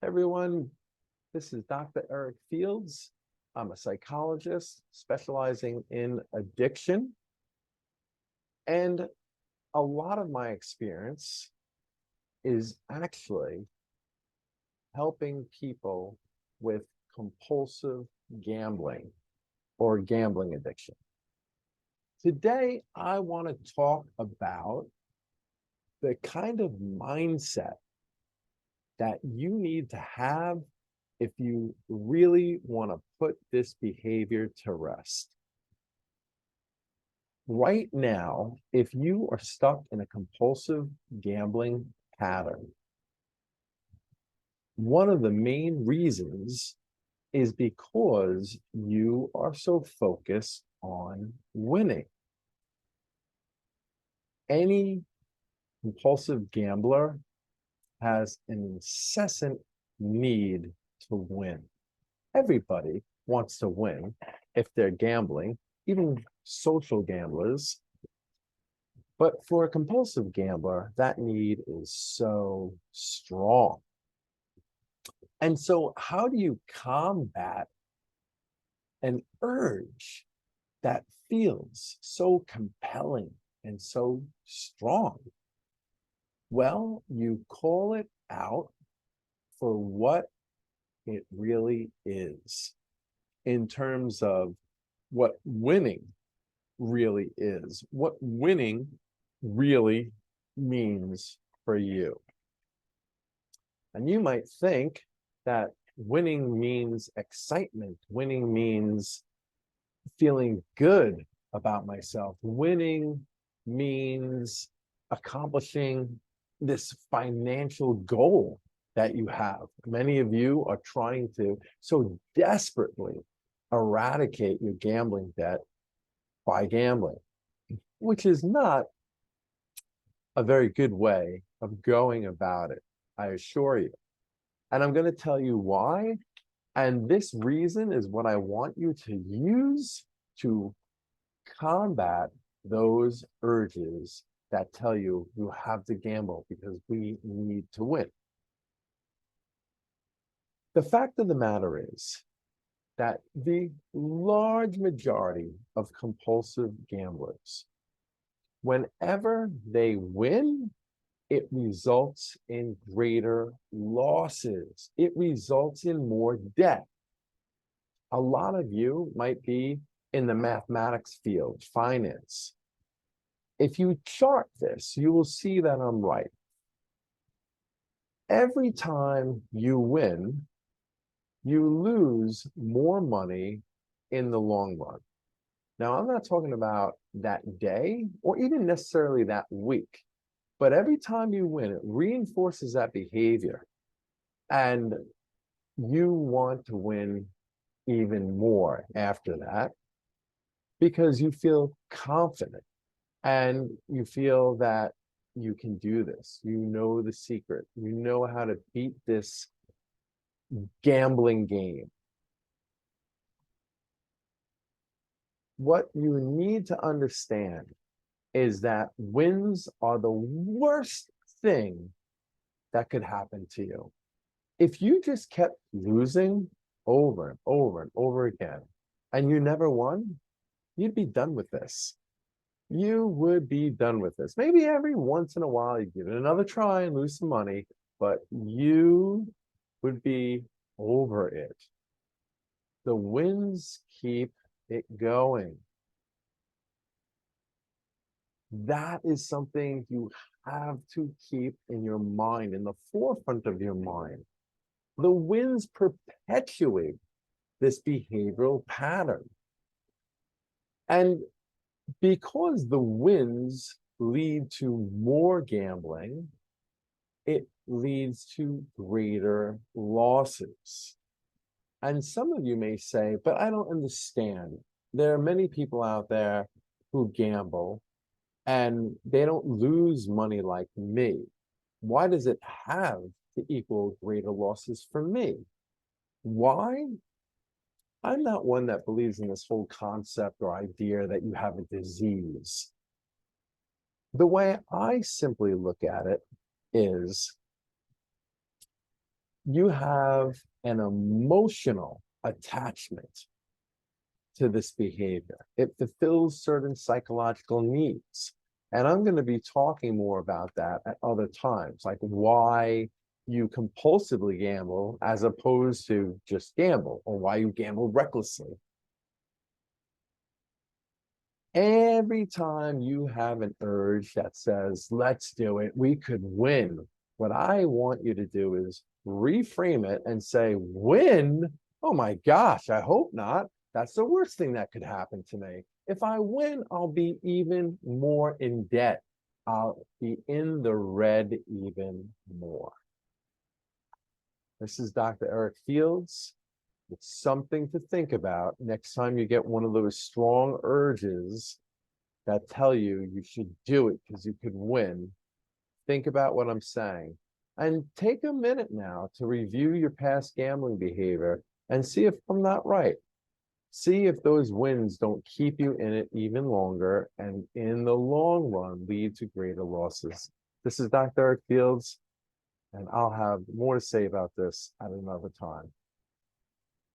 Everyone, this is Dr. Eric Fields. I'm a psychologist specializing in addiction. And a lot of my experience is actually helping people with compulsive gambling or gambling addiction. Today, I want to talk about the kind of mindset that you need to have if you really want to put this behavior to rest. Right now, if you are stuck in a compulsive gambling pattern, one of the main reasons is because you are so focused on winning. Any compulsive gambler has an incessant need to win. Everybody wants to win if they're gambling, even social gamblers. But for a compulsive gambler, that need is so strong. And so, how do you combat an urge that feels so compelling and so strong? Well, you call it out for what it really is in terms of what winning really is, what winning really means for you. And you might think that winning means excitement, winning means feeling good about myself, winning means accomplishing this financial goal that you have. Many of you are trying to so desperately eradicate your gambling debt by gambling, which is not a very good way of going about it, I assure you. And I'm going to tell you why. And this reason is what I want you to use to combat those urges that tell you you have to gamble because we need to win. The fact of the matter is that the large majority of compulsive gamblers, whenever they win, it results in greater losses. It results in more debt. A lot of you might be in the mathematics field, finance. If you chart this, you will see that I'm right. Every time you win, you lose more money in the long run. Now, I'm not talking about that day or even necessarily that week, but every time you win, it reinforces that behavior. And you want to win even more after that because you feel confident and you feel that you can do this. You know the secret. You know how to beat this gambling game. What you need to understand is that wins are the worst thing that could happen to you. If you just kept losing over and over and over again, and you never won, you'd be done with this. You would be done with this. Maybe every once in a while you give it another try and lose some money, but you would be over it. The wins keep it going. That is something you have to keep in your mind, in the forefront of your mind. The wins perpetuate this behavioral pattern. And because the wins lead to more gambling, it leads to greater losses. And some of you may say, but I don't understand. There are many people out there who gamble and they don't lose money like me. Why does it have to equal greater losses for me? Why? I'm not one that believes in this whole concept or idea that you have a disease. The way I simply look at it is you have an emotional attachment to this behavior. It fulfills certain psychological needs. And I'm going to be talking more about that at other times, like why you compulsively gamble as opposed to just gamble, or why you gamble recklessly. Every time you have an urge that says, let's do it, we could win, what I want you to do is reframe it and say, win? Oh my gosh, I hope not. That's the worst thing that could happen to me. If I win, I'll be even more in debt. I'll be in the red even more. This is Dr. Eric Fields. It's something to think about next time you get one of those strong urges that tell you you should do it because you could win. Think about what I'm saying. And take a minute now to review your past gambling behavior and see if I'm not right. See if those wins don't keep you in it even longer and in the long run lead to greater losses. This is Dr. Eric Fields, and I'll have more to say about this at another time.